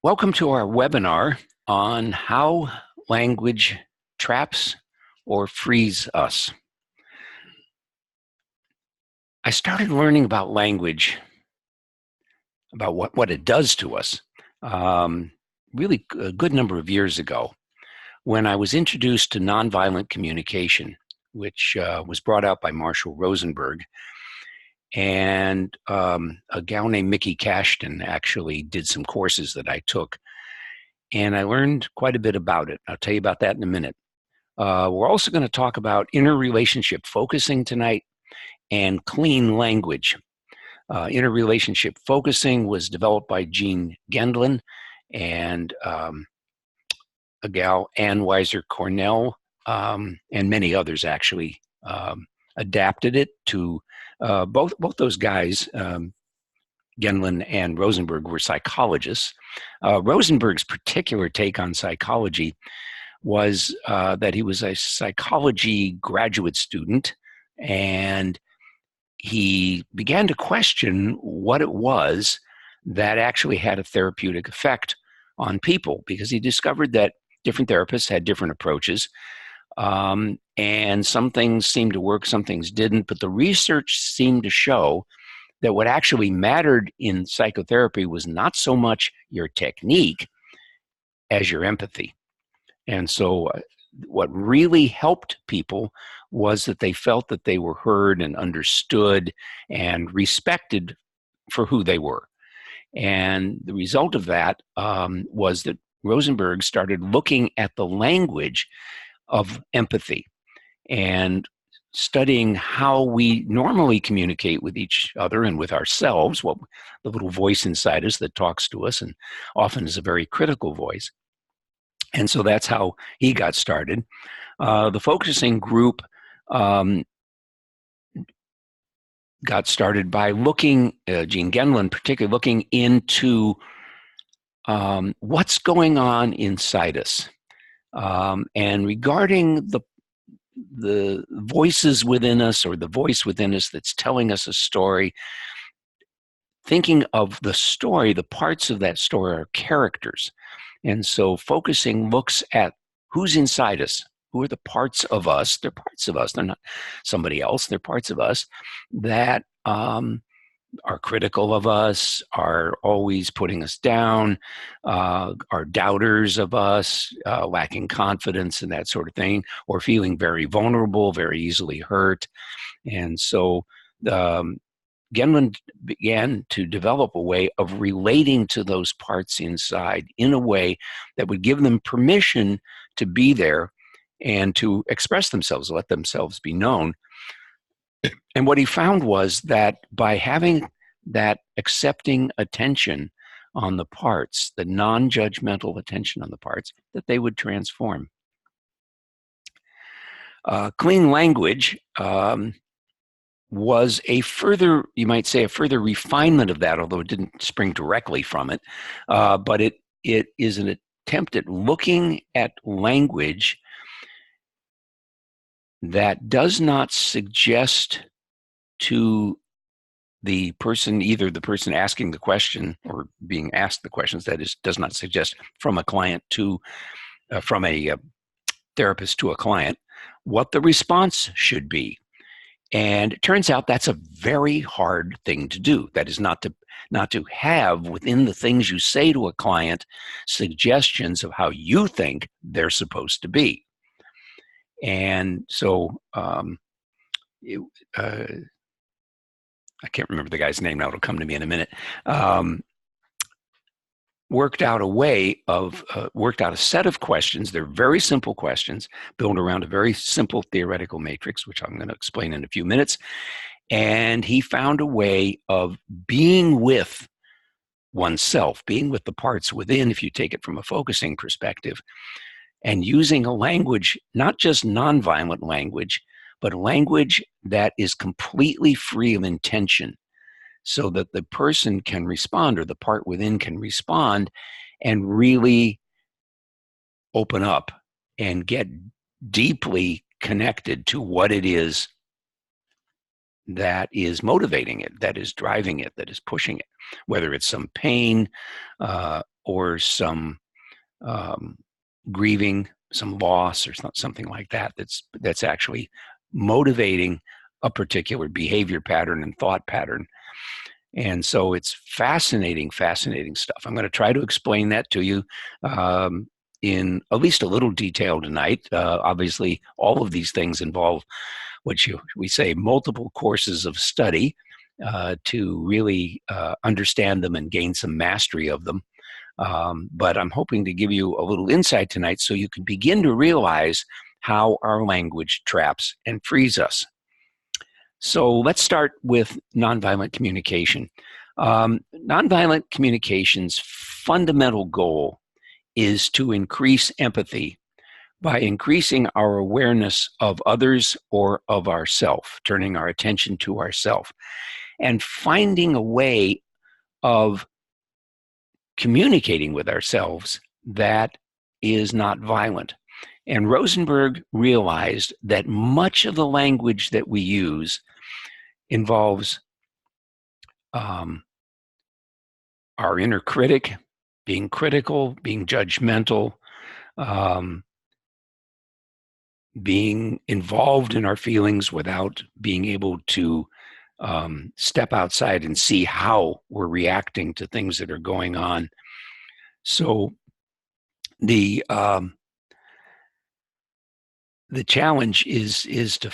Welcome to our webinar on how language traps or frees us. I started learning about language, about what it does to us, really a good number of years ago when I was introduced to nonviolent communication, which was brought out by Marshall Rosenberg. And a gal named Mickey Cashton actually did some courses that I took. And I learned quite a bit about it. I'll tell you about that in a minute. We're also going to talk about interrelationship focusing tonight and clean language. Interrelationship focusing was developed by Gene Gendlin and a gal, Ann Weiser Cornell, and many others actually adapted it to both those guys. Gendlin and Rosenberg were psychologists. Rosenberg's particular take on psychology was that he was a psychology graduate student, and he began to question what it was that actually had a therapeutic effect on people, because he discovered that different therapists had different approaches, and some things seemed to work, some things didn't, but the research seemed to show that what actually mattered in psychotherapy was not so much your technique as your empathy. And so what really helped people was that they felt that they were heard and understood and respected for who they were. And the result of that was that Rosenberg started looking at the language of empathy and studying how we normally communicate with each other and with ourselves, what the little voice inside us that talks to us and often is a very critical voice. And so that's how he got started. The focusing group got started by looking, Gene Gendlin particularly, looking into what's going on inside us. And regarding the voices within us, or the voice within us that's telling us a story, thinking of the story, the parts of that story are characters. And so focusing looks at who's inside us, who are the parts of us. They're parts of us. They're not somebody else. They're parts of us that are critical of us, are always putting us down, are doubters of us, lacking confidence and that sort of thing, or feeling very vulnerable, very easily hurt. And so Gendlin began to develop a way of relating to those parts inside in a way that would give them permission to be there and to express themselves, let themselves be known. And what he found was that by having that accepting attention on the parts, the non-judgmental attention on the parts, that they would transform. Clean language was a further, you might say, a further refinement of that, although it didn't spring directly from it. But it is an attempt at looking at language that does not suggest to the person, either the person asking the question or being asked the questions, that is, does not suggest from a client to, from a therapist to a client, what the response should be. And it turns out that's a very hard thing to do. That is not to have within the things you say to a client suggestions of how you think they're supposed to be. And so I can't remember the guy's name now, it'll come to me in a minute, worked out a set of questions. They're very simple questions built around a very simple theoretical matrix, which I'm going to explain in a few minutes. And he found a way of being with oneself, being with the parts within, if you take it from a focusing perspective, and using a language, not just nonviolent language, but language that is completely free of intention, so that the person can respond, or the part within can respond and really open up and get deeply connected to what it is that is motivating it, that is driving it, that is pushing it, whether it's some pain, or some um, grieving, some loss, or something like that. That's actually motivating a particular behavior pattern and thought pattern. And so it's fascinating, fascinating stuff. I'm going to try to explain that to you in at least a little detail tonight. Obviously, all of these things involve we say multiple courses of study to really understand them and gain some mastery of them. But I'm hoping to give you a little insight tonight so you can begin to realize how our language traps and frees us. So let's start with nonviolent communication. Nonviolent communication's fundamental goal is to increase empathy by increasing our awareness of others or of ourself, turning our attention to ourself, and finding a way of communicating with ourselves that is not violent. And Rosenberg realized that much of the language that we use involves our inner critic, being critical, being judgmental, being involved in our feelings without being able to step outside and see how we're reacting to things that are going on. So the challenge is to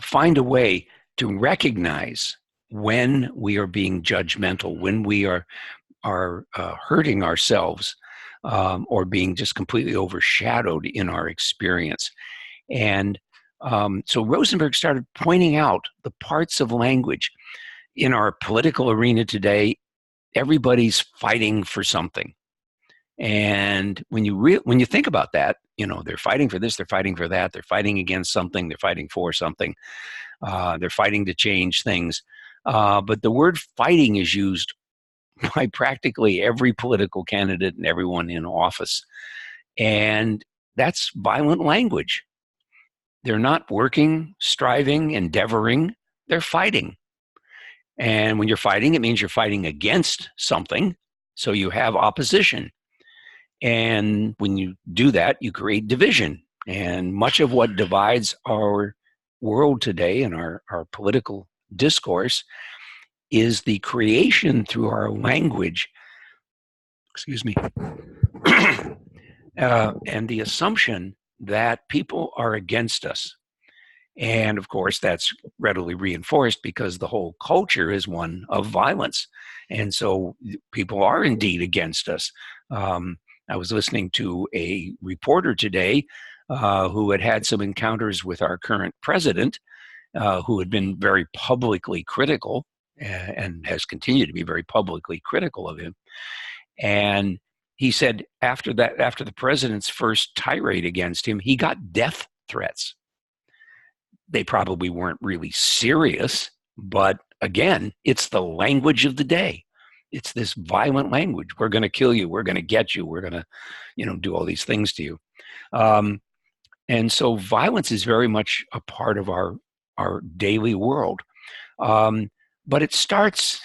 find a way to recognize when we are being judgmental, when we are hurting ourselves, or being just completely overshadowed in our experience. And so Rosenberg started pointing out the parts of language. In our political arena today, everybody's fighting for something. And when you think about that, they're fighting for this, they're fighting for that, they're fighting against something, they're fighting for something, they're fighting to change things. But the word fighting is used by practically every political candidate and everyone in office. And that's violent language. They're not working, striving, endeavoring, they're fighting. And when you're fighting, it means you're fighting against something. So you have opposition. And when you do that, you create division. And much of what divides our world today and our political discourse is the creation through our language, and the assumption that people are against us. And of course, that's readily reinforced because the whole culture is one of violence. And so people are indeed against us. I was listening to a reporter today who had some encounters with our current president, who had been very publicly critical and has continued to be very publicly critical of him. And he said after the president's first tirade against him, he got death threats. They probably weren't really serious, but again, it's the language of the day. It's this violent language. We're going to kill you. We're going to get you. We're going to, do all these things to you. And so violence is very much a part of our daily world. But it starts,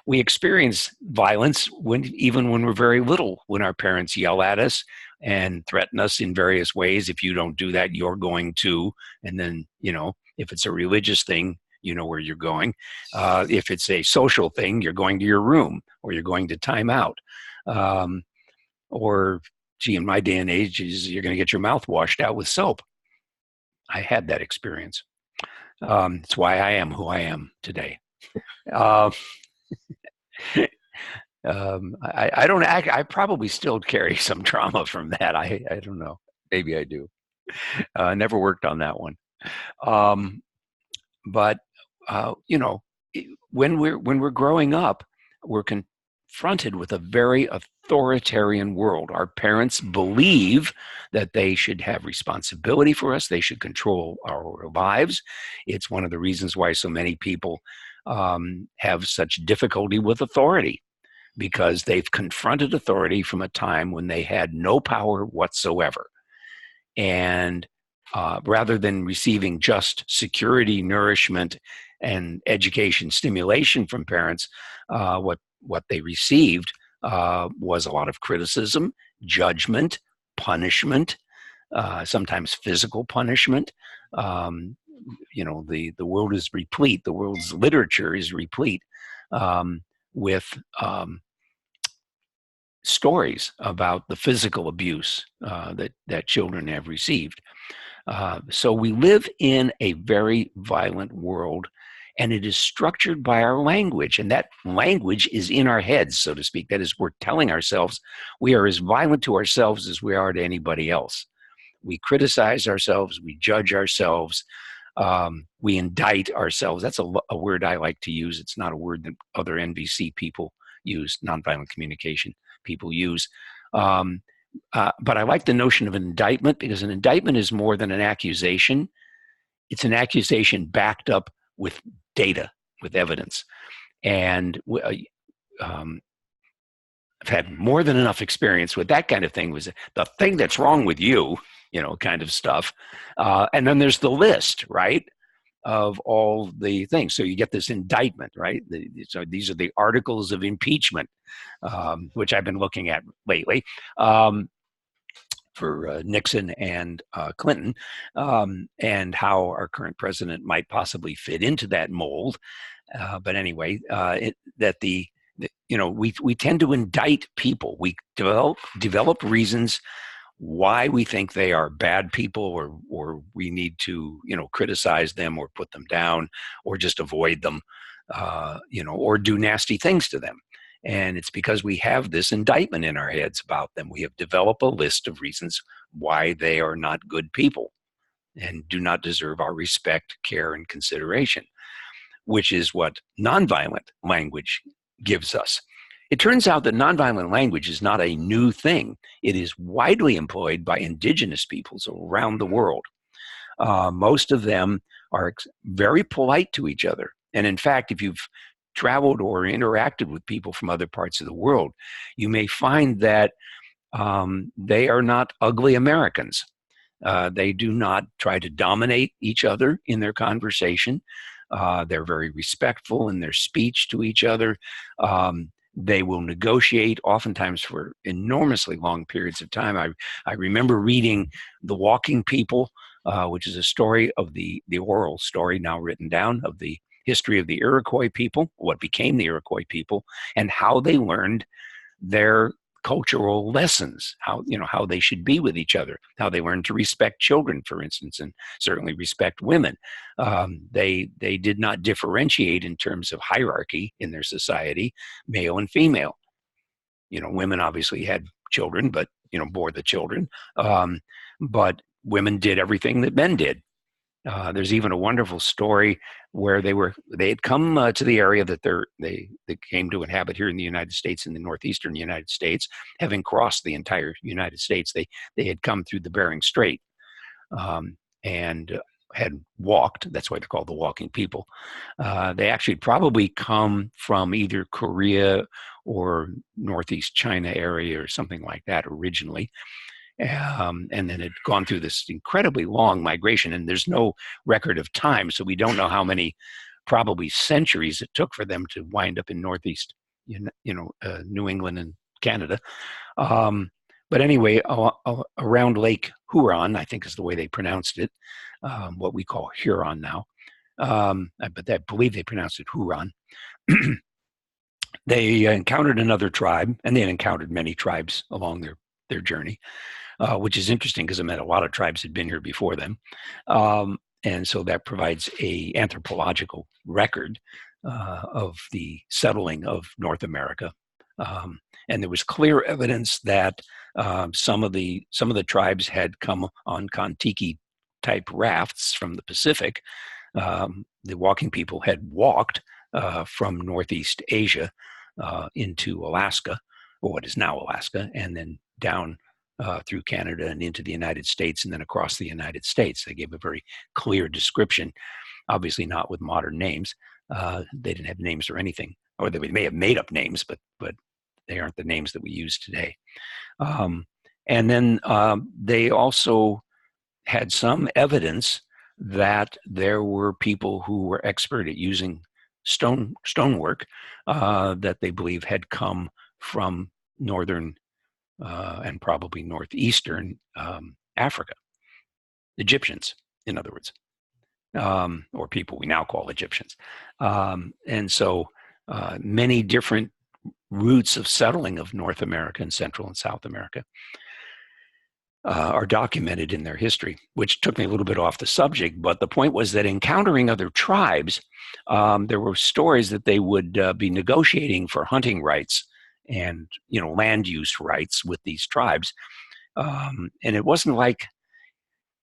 we experience violence even when we're very little, when our parents yell at us and threaten us in various ways. If you don't do that, you're going to. And then, if it's a religious thing, you know where you're going. If it's a social thing, you're going to your room or you're going to time out. Or, in my day and age, you're going to get your mouth washed out with soap. I had that experience. It's why I am who I am today. I don't act. I probably still carry some trauma from that. I don't know. Maybe I do. Never worked on that one. But when we're growing up, we're confronted with a very authoritarian world. Our parents believe that they should have responsibility for us. They should control our lives. It's one of the reasons why so many people have such difficulty with authority, because they've confronted authority from a time when they had no power whatsoever. And rather than receiving just security, nourishment, and education stimulation from parents, what they received was a lot of criticism, judgment, punishment, sometimes physical punishment. Um, the world is replete, the world's literature is replete with stories about the physical abuse that children have received. So we live in a very violent world, and it is structured by our language, and that language is in our heads, so to speak. That is, we're telling ourselves we are as violent to ourselves as we are to anybody else. We criticize ourselves, we judge ourselves, we indict ourselves. That's a word I like to use. It's not a word that other NVC people use, nonviolent communication people use. But I like the notion of an indictment, because an indictment is more than an accusation. It's an accusation backed up with data, with evidence. And I've had more than enough experience with that kind of thing. Was the thing that's wrong with you, kind of stuff. And then there's the list, right, of all the things. So you get this indictment, right? So these are the articles of impeachment, which I've been looking at lately. For Nixon and Clinton, and how our current president might possibly fit into that mold. But anyway, we tend to indict people. We develop reasons why we think they are bad people, or we need to criticize them or put them down or just avoid them, or do nasty things to them. And it's because we have this indictment in our heads about them. We have developed a list of reasons why they are not good people and do not deserve our respect, care, and consideration, which is what nonviolent language gives us. It turns out that nonviolent language is not a new thing. It is widely employed by indigenous peoples around the world. Most of them are very polite to each other. And in fact, if you've traveled or interacted with people from other parts of the world, you may find that they are not ugly Americans. They do not try to dominate each other in their conversation. They're very respectful in their speech to each other. They will negotiate oftentimes for enormously long periods of time. I remember reading The Walking People, which is a story of the oral story now written down of the history of the Iroquois people, what became the Iroquois people, and how they learned their cultural lessons, how they should be with each other, how they learned to respect children, for instance, and certainly respect women. They did not differentiate in terms of hierarchy in their society, male and female. Women obviously had children, but bore the children. But women did everything that men did. There's even a wonderful story where they had come to the area that they came to inhabit here in the United States, in the northeastern United States, having crossed the entire United States. They had come through the Bering Strait, and had walked. That's why they're called the Walking People. They actually probably come from either Korea or northeast China area or something like that originally. And then had gone through this incredibly long migration, and there's no record of time, so we don't know how many, probably centuries, it took for them to wind up in northeast, New England and Canada. But anyway, around Lake Huron, I think is the way they pronounced it, what we call Huron now, but I believe they pronounced it Huron. They encountered another tribe, and they had encountered many tribes along their journey. Which is interesting because it meant a lot of tribes had been here before them. And so that provides a anthropological record of the settling of North America. And there was clear evidence that some of the tribes had come on Kon-Tiki type rafts from the Pacific. The Walking People had walked from Northeast Asia into Alaska, or what is now Alaska, and then down through Canada and into the United States, and then across the United States. They gave a very clear description, obviously not with modern names. They didn't have names or anything, or they may have made up names, but they aren't the names that we use today. And then they also had some evidence that there were people who were expert at using stonework that they believe had come from northern and probably northeastern Africa. Egyptians, in other words, or people we now call Egyptians. And so many different routes of settling of North America and Central and South America are documented in their history, which took me a little bit off the subject. But the point was that encountering other tribes, there were stories that they would be negotiating for hunting rights and land use rights with these tribes. And it wasn't like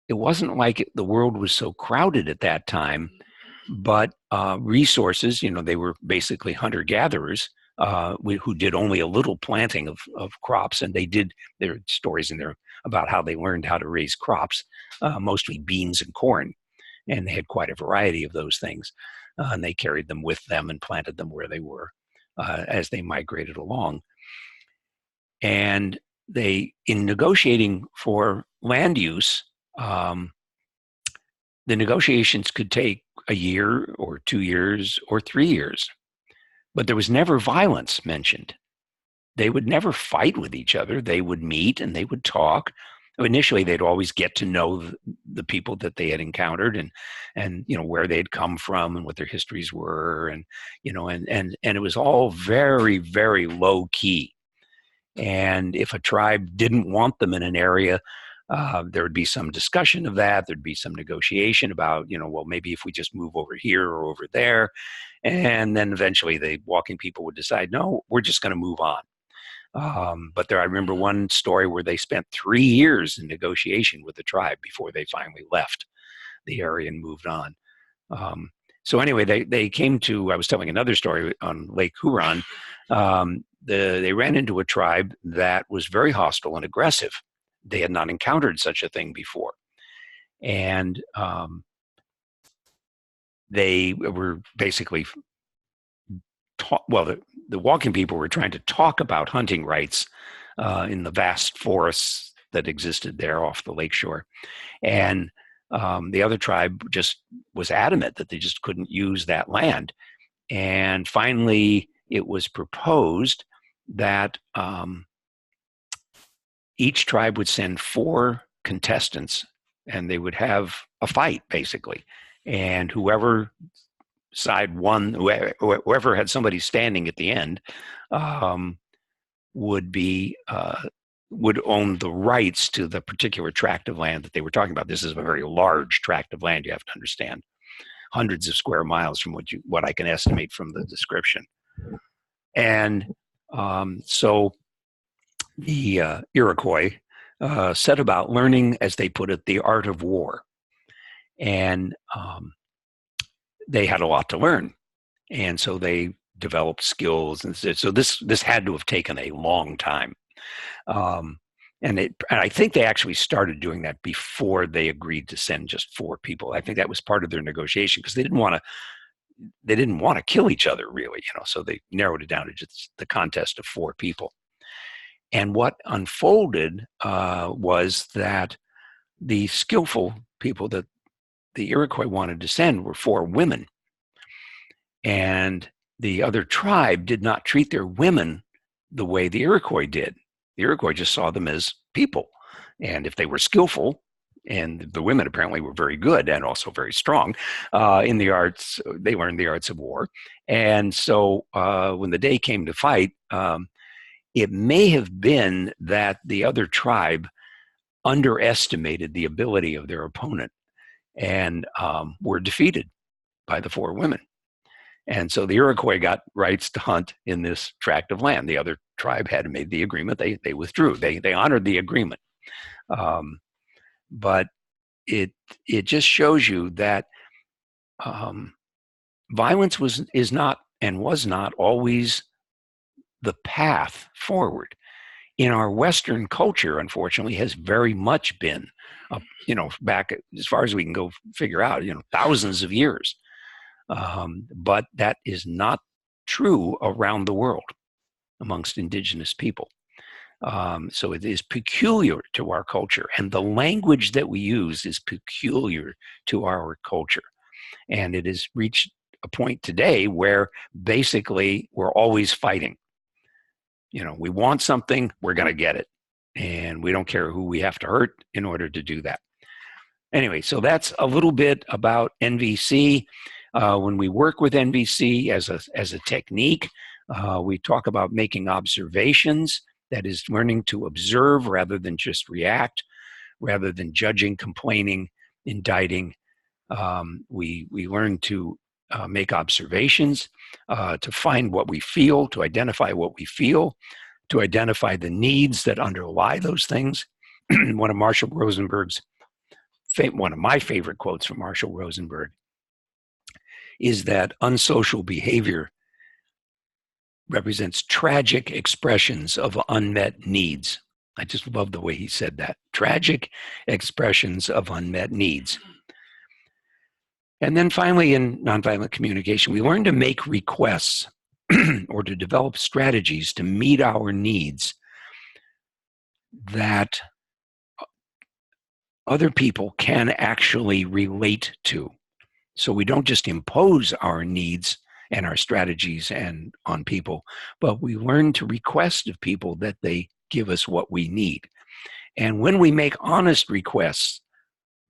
the world was so crowded at that time, but resources, they were basically hunter-gatherers who did only a little planting of crops, and there are stories in there about how they learned how to raise crops, mostly beans and corn, and they had quite a variety of those things, and they carried them with them and planted them where they were as they migrated along. And in negotiating for land use, the negotiations could take a year or 2 years or 3 years, but there was never violence mentioned. They would never fight with each other. They would meet and they would talk. Initially, they'd always get to know the people that they had encountered and where they'd come from and what their histories were, and it was all very, very low key. And if a tribe didn't want them in an area, there would be some discussion of that. There'd be some negotiation about, well, maybe if we just move over here or over there. And then eventually the walking people would decide, no, we're just going to move on. But I remember one story where they spent 3 years in negotiation with the tribe before they finally left the area and moved on. So anyway, they came to, I was telling another story on Lake Huron. They ran into a tribe that was very hostile and aggressive. They had not encountered such a thing before. And they were basically the walking people were trying to talk about hunting rights in the vast forests that existed there off the lakeshore. And the other tribe just was adamant that they just couldn't use that land. And finally, it was proposed that each tribe would send 4 contestants, and they would have a fight, basically. And whoever side won, whoever had somebody standing at the end, would own the rights to the particular tract of land that they were talking about. This is a very large tract of land, you have to understand. Hundreds of square miles from what I can estimate from the description. And so the Iroquois set about learning, as they put it, the art of war. And they had a lot to learn. And so they developed skills. And so this had to have taken a long time. And I think they actually started doing that before they agreed to send just 4 people. I think that was part of their negotiation, because they didn't want to kill each other, really, so they narrowed it down to just the contest of 4 people. And what unfolded was that the skillful people that the Iroquois wanted to send were 4 women. And the other tribe did not treat their women the way the Iroquois did. The Iroquois just saw them as people. And if they were skillful, and the women apparently were very good and also very strong in the arts, they learned the arts of war. And so when the day came to fight, it may have been that the other tribe underestimated the ability of their opponent and were defeated by the 4 women. And so the Iroquois got rights to hunt in this tract of land. The other tribe had made the agreement. They withdrew. They honored the agreement. But it just shows you that violence is not and was not always the path forward. In our Western culture, unfortunately, has very much been, back as far as we can go figure out, thousands of years. But that is not true around the world amongst indigenous people. So it is peculiar to our culture, and the language that we use is peculiar to our culture. And it has reached a point today where basically we're always fighting. We want something, we're going to get it. And we don't care who we have to hurt in order to do that. Anyway, so that's a little bit about NVC. When we work with NVC as a technique, we talk about making observations, that is learning to observe rather than just react, rather than judging, complaining, indicting. We learn to make observations, to find what we feel, to identify what we feel, to identify the needs that underlie those things. One of my favorite quotes from Marshall Rosenberg is that unsocial behavior represents tragic expressions of unmet needs. I just love the way he said that. Tragic expressions of unmet needs. And then finally, in nonviolent communication, we learn to make requests or to develop strategies to meet our needs that other people can actually relate to. So we don't just impose our needs and our strategies on people, but we learn to request of people that they give us what we need. And when we make honest requests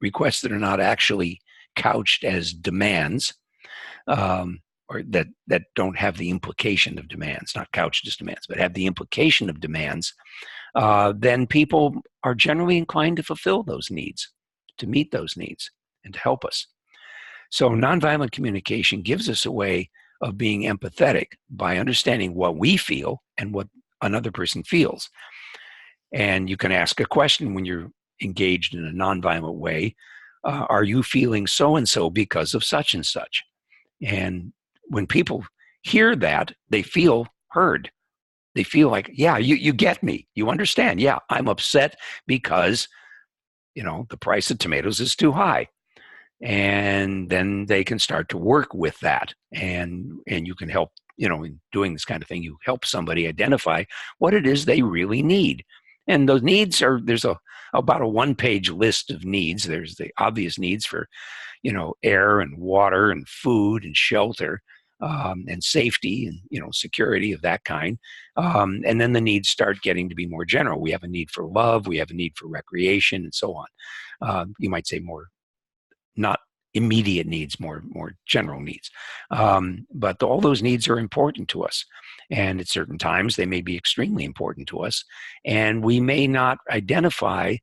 that are not actually couched as demands, or that don't have the implication of demands, not couched as demands, but have the implication of demands, then people are generally inclined to fulfill those needs, to meet those needs, and to help us. So nonviolent communication gives us a way of being empathetic by understanding what we feel and what another person feels. And you can ask a question when you're engaged in a nonviolent way. Are you feeling so-and-so because of such and such? And when people hear that, they feel heard. They feel like, yeah, you get me. You understand. Yeah, I'm upset because, the price of tomatoes is too high. And then they can start to work with that. And you can help, in doing this kind of thing, you help somebody identify what it is they really need. And those needs there's about a one-page list of needs. There's the obvious needs for, air and water and food and shelter, and safety and, security of that kind. And then the needs start getting to be more general. We have a need for love. We have a need for recreation and so on. You might say more, not immediate needs, more general needs. But all those needs are important to us. And at certain times, they may be extremely important to us. And we may not identify.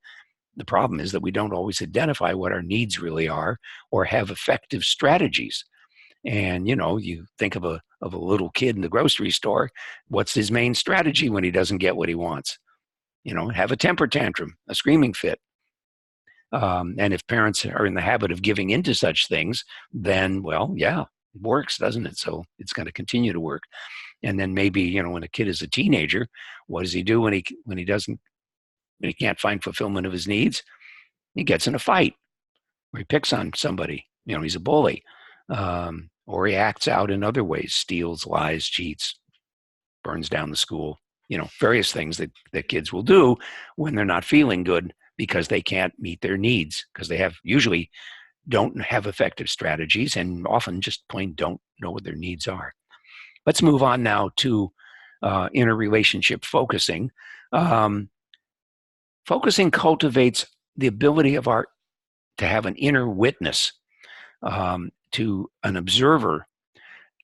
The problem is that we don't always identify what our needs really are or have effective strategies. And, you think of a little kid in the grocery store. What's his main strategy when he doesn't get what he wants? Have a temper tantrum, a screaming fit. And if parents are in the habit of giving into such things, then, well, yeah, it works, doesn't it? So it's going to continue to work. And then maybe, when a kid is a teenager, what does he do when he can't find fulfillment of his needs? He gets in a fight, or he picks on somebody. He's a bully, or he acts out in other ways: steals, lies, cheats, burns down the school. Various things that kids will do when they're not feeling good, because they can't meet their needs, because they usually don't have effective strategies and often just plain don't know what their needs are. Let's move on now to interrelationship focusing. Focusing cultivates the ability to have an inner witness, to an observer.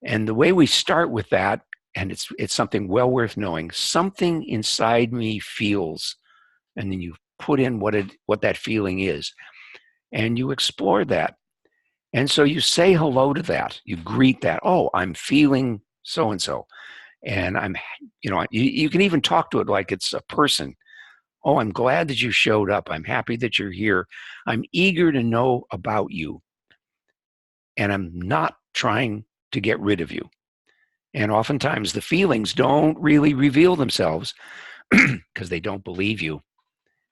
And the way we start with that, and it's something well worth knowing, something inside me feels, and then you put in what that feeling is, and you explore that. And so you say hello to that. You greet that. Oh, I'm feeling so-and-so. And you can even talk to it like it's a person. Oh, I'm glad that you showed up. I'm happy that you're here. I'm eager to know about you. And I'm not trying to get rid of you. And oftentimes the feelings don't really reveal themselves because they don't believe you.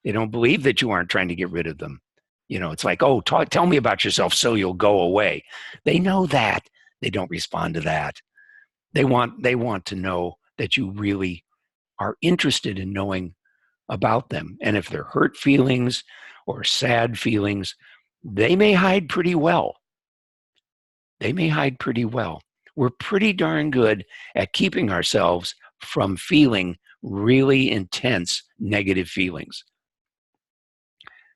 They don't believe that you aren't trying to get rid of them. It's like, oh, tell me about yourself so you'll go away. They know that. They don't respond to that. They want to know that you really are interested in knowing about them. And if they're hurt feelings or sad feelings, they may hide pretty well. We're pretty darn good at keeping ourselves from feeling really intense negative feelings.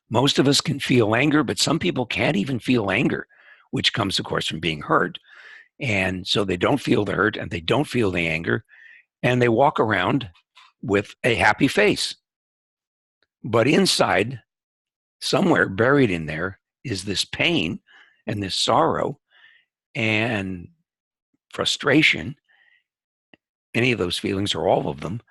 Most of us can feel anger, but some people can't even feel anger, which comes, of course, from being hurt. And so they don't feel the hurt and they don't feel the anger, and they walk around with a happy face. But inside, somewhere buried in there, is this pain and this sorrow and frustration, any of those feelings or all of them,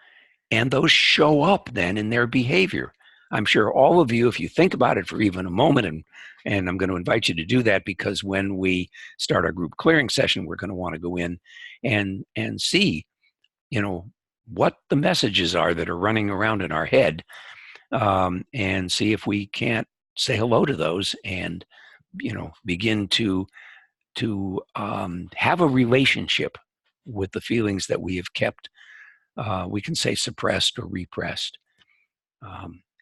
and those show up then in their behavior. I'm sure all of you, if you think about it for even a moment, and I'm going to invite you to do that, because when we start our group clearing session, we're going to want to go in and see, what the messages are that are running around in our head, and see if we can't say hello to those and, begin to have a relationship with the feelings that we have kept, we can say suppressed or repressed,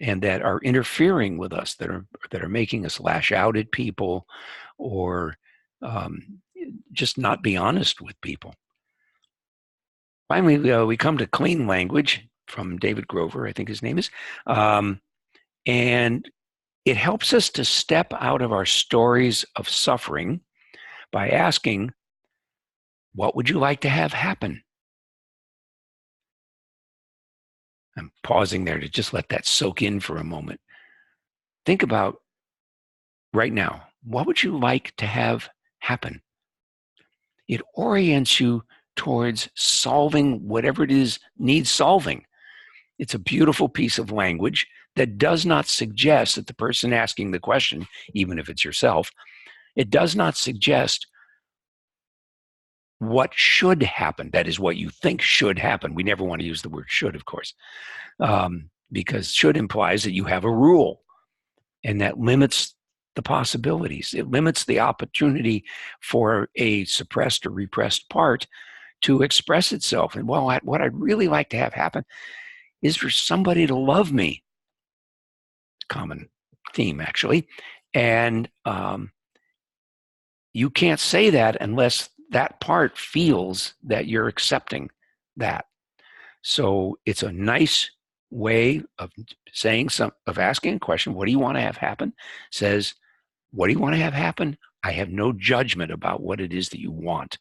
and that are interfering with us, that are making us lash out at people, or just not be honest with people. Finally, we come to clean language from David Grover, I think his name is, and it helps us to step out of our stories of suffering by asking, what would you like to have happen? I'm pausing there to just let that soak in for a moment. Think about right now, what would you like to have happen? It orients you towards solving whatever it is needs solving. It's a beautiful piece of language that does not suggest that the person asking the question, even if it's yourself, it does not suggest what should happen. That is what you think should happen. We never want to use the word should, of course, because should implies that you have a rule, and that limits the possibilities. It limits the opportunity for a suppressed or repressed part to express itself. And what I'd really like to have happen is for somebody to love me. Common theme, actually. And you can't say that unless that part feels that you're accepting that. So it's a nice way of saying of asking a question, what do you want to have happen? Says, what do you want to have happen? I have no judgment about what it is that you want.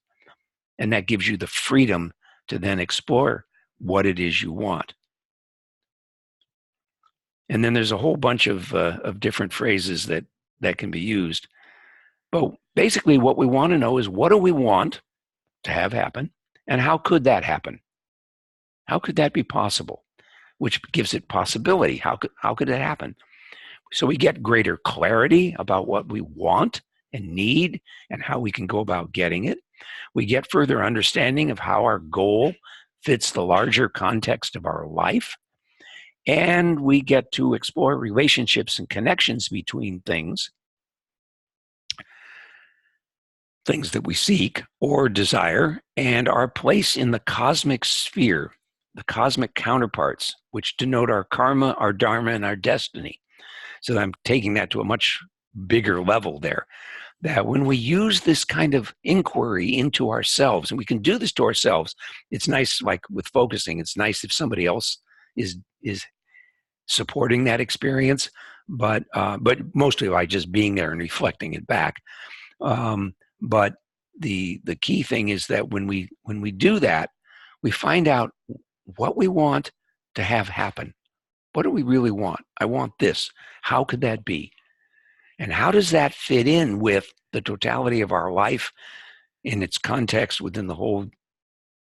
And that gives you the freedom to then explore what it is you want. And then there's a whole bunch of different phrases that can be used. But basically what we want to know is, what do we want to have happen? And how could that happen? How could that be possible? Which gives it possibility. How could it happen? So we get greater clarity about what we want and need and how we can go about getting it. We get further understanding of how our goal fits the larger context of our life. And we get to explore relationships and connections between things that we seek or desire, and our place in the cosmic sphere, the cosmic counterparts, which denote our karma, our dharma, and our destiny. So I'm taking that to a much bigger level there, that when we use this kind of inquiry into ourselves, and we can do this to ourselves, it's nice, like with focusing, it's nice if somebody else is supporting that experience, but mostly by just being there and reflecting it back. But the key thing is that when we do that, we find out what we want to have happen. What do we really want? I want this. How could that be? And how does that fit in with the totality of our life in its context within the whole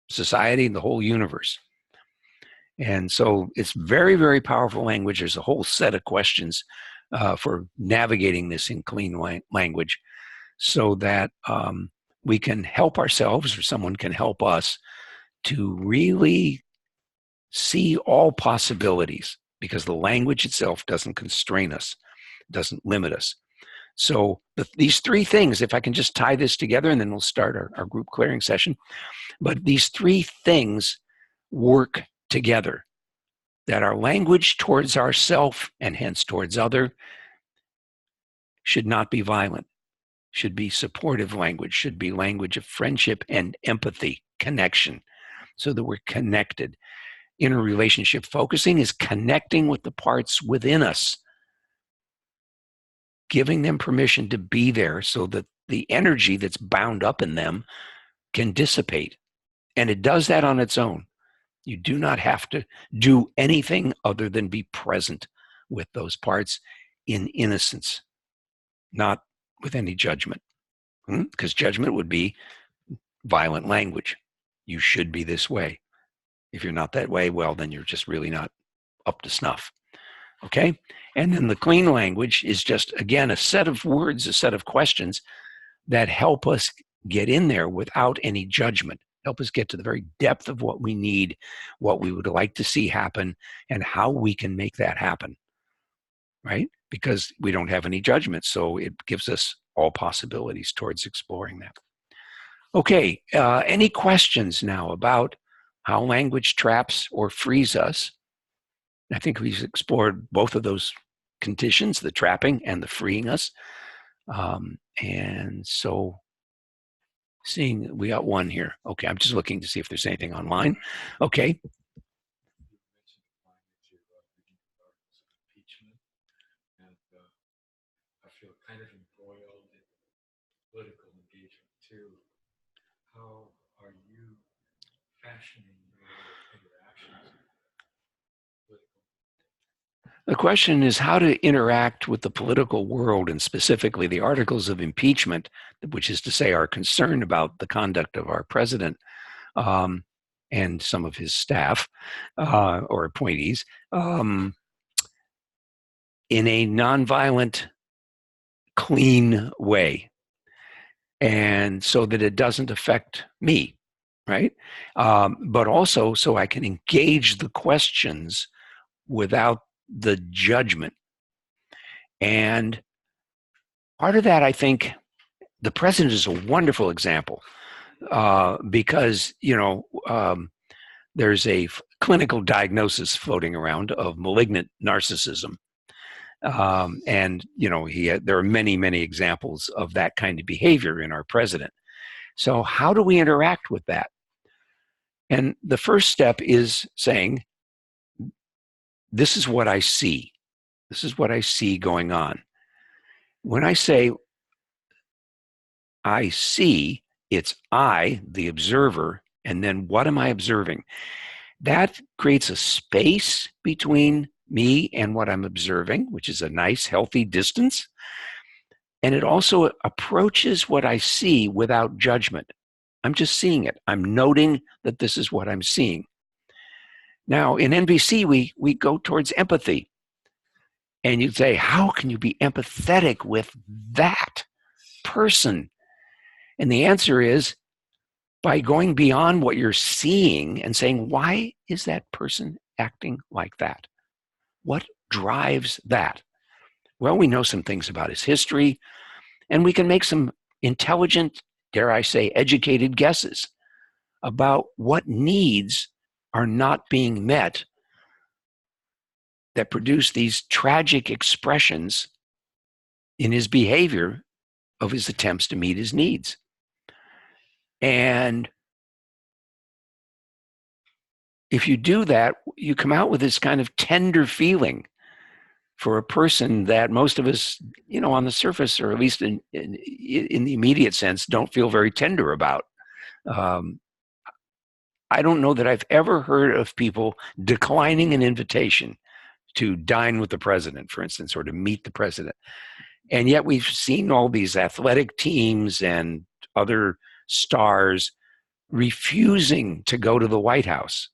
society and the whole universe? And so it's very, very powerful language. There's a whole set of questions for navigating this in clean language, so that we can help ourselves, or someone can help us to really see all possibilities, because the language itself doesn't constrain us, doesn't limit us. So these three things, if I can just tie this together, and then we'll start our group clearing session, but these three things work together, that our language towards ourself, and hence towards other, should not be violent, should be supportive language, should be language of friendship and empathy, connection, so that we're connected. Interrelationship focusing is connecting with the parts within us, giving them permission to be there so that the energy that's bound up in them can dissipate. And it does that on its own. You do not have to do anything other than be present with those parts in innocence, not with any judgment. Because judgment would be violent language. You should be this way. If you're not that way, well, then you're just really not up to snuff. Okay? And then the clean language is just, again, a set of words, a set of questions that help us get in there without any judgment, help us get to the very depth of what we need, what we would like to see happen, and how we can make that happen, right? Because we don't have any judgment, so it gives us all possibilities towards exploring that. Okay, any questions now about how language traps or frees us? I think we've explored both of those conditions, the trapping and the freeing us. And so seeing, we got one here. Okay, I'm just looking to see if there's anything online. Okay. I feel kind of embroiled in political engagement too. How are you fashioning your interactions with political? The question is how to interact with the political world, and specifically the articles of impeachment, which is to say our concern about the conduct of our president and some of his staff or appointees in a nonviolent, clean way, and so that it doesn't affect me, right? But also so I can engage the questions without the judgment. And part of that, I think, the president is a wonderful example because, there's a clinical diagnosis floating around of malignant narcissism. And, there are many, many examples of that kind of behavior in our president. So how do we interact with that? And the first step is saying, this is what I see. This is what I see going on. When I say I see, it's I, the observer, and then what am I observing? That creates a space between me and what I'm observing, which is a nice, healthy distance. And it also approaches what I see without judgment. I'm just seeing it. I'm noting that this is what I'm seeing. Now, in NVC, we go towards empathy. And you'd say, how can you be empathetic with that person? And the answer is by going beyond what you're seeing and saying, why is that person acting like that? What drives that? Well, we know some things about his history, and we can make some intelligent, dare I say, educated guesses about what needs are not being met that produce these tragic expressions in his behavior of his attempts to meet his needs. And if you do that, you come out with this kind of tender feeling for a person that most of us, on the surface, or at least in the immediate sense, don't feel very tender about. I don't know that I've ever heard of people declining an invitation to dine with the president, for instance, or to meet the president. And yet we've seen all these athletic teams and other stars refusing to go to the White House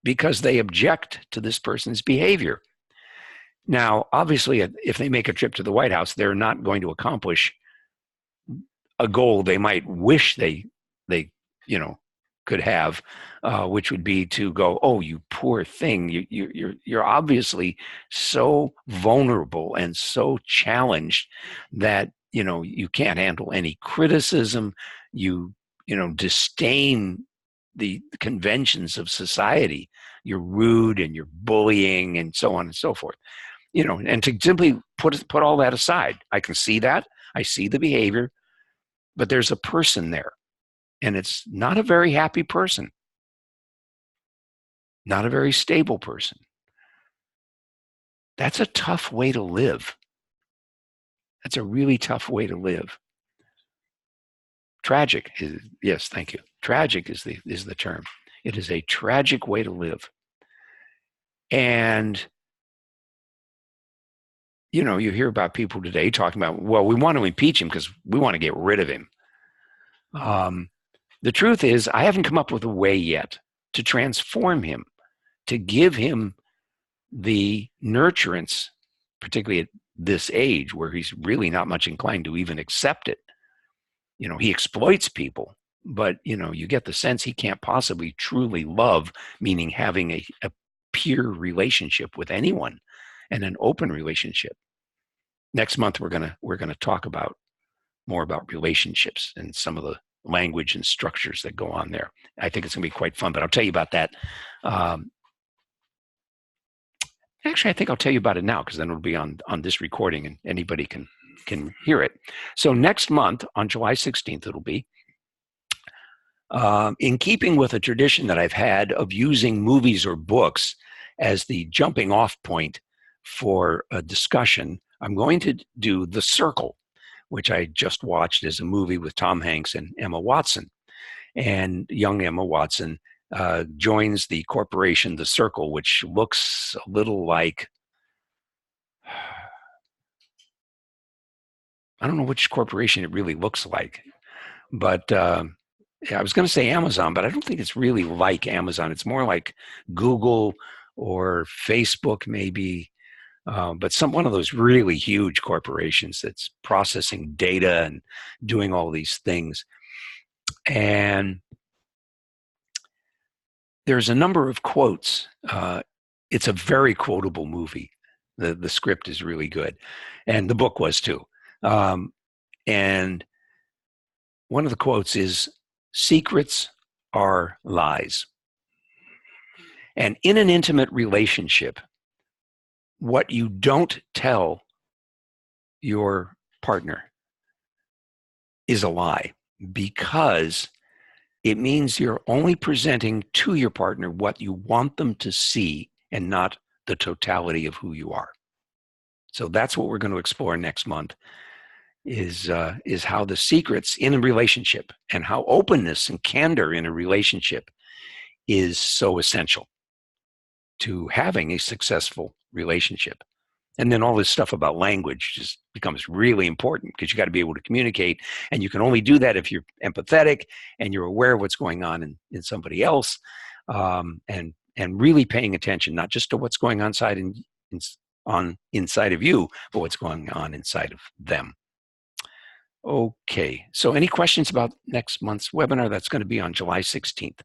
because they object to this person's behavior. Now, obviously, if they make a trip to the White House, they're not going to accomplish a goal they might wish they could have, which would be to go, oh, you poor thing, you're obviously so vulnerable and so challenged that you can't handle any criticism. You disdain the conventions of society. You're rude and you're bullying and so on and so forth. And to simply put all that aside, I can see that. I see the behavior, but there's a person there. And it's not a very happy person. not a very stable person. That's a tough way to live. That's a really tough way to live. Tragic is, yes, thank you. Tragic is the term. It is a tragic way to live. And you know, you hear about people today talking about, well, we want to impeach him because we want to get rid of him. The truth is, I haven't come up with a way yet to transform him, to give him the nurturance, particularly at this age where he's really not much inclined to even accept it. You know, he exploits people, but, you know, you get the sense he can't possibly truly love, meaning having a peer relationship with anyone and an open relationship. Next month, we're gonna talk about more about relationships and some of the language and structures that go on there. I think it's gonna be quite fun, but I'll tell you about that. Actually, I think I'll tell you about it now because then it'll be on this recording and anybody can hear it. So next month on July 16th, it'll be in keeping with a tradition that I've had of using movies or books as the jumping off point for a discussion. I'm going to do The Circle, which I just watched as a movie with Tom Hanks and Emma Watson. And young Emma Watson joins the corporation, The Circle, which looks a little like, I don't know which corporation it really looks like, but yeah, I was going to say Amazon, but I don't think it's really like Amazon. It's more like Google or Facebook, maybe, but one of those really huge corporations that's processing data and doing all these things. And there's a number of quotes. It's a very quotable movie. The script is really good, and the book was too. And one of the quotes is, "Secrets are lies." And in an intimate relationship, what you don't tell your partner is a lie, because it means you're only presenting to your partner what you want them to see and not the totality of who you are. So that's what we're going to explore next month is how the secrets in a relationship and how openness and candor in a relationship is so essential to having a successful relationship. And then all this stuff about language just becomes really important because you got to be able to communicate. And you can only do that if you're empathetic and you're aware of what's going on in somebody else, and really paying attention, not just to what's going on inside of you, but what's going on inside of them. Okay, so any questions about next month's webinar? That's going to be on July 16th.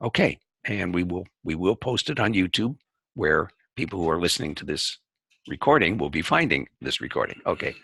Okay, and we will post it on YouTube, where people who are listening to this recording will be finding this recording. Okay.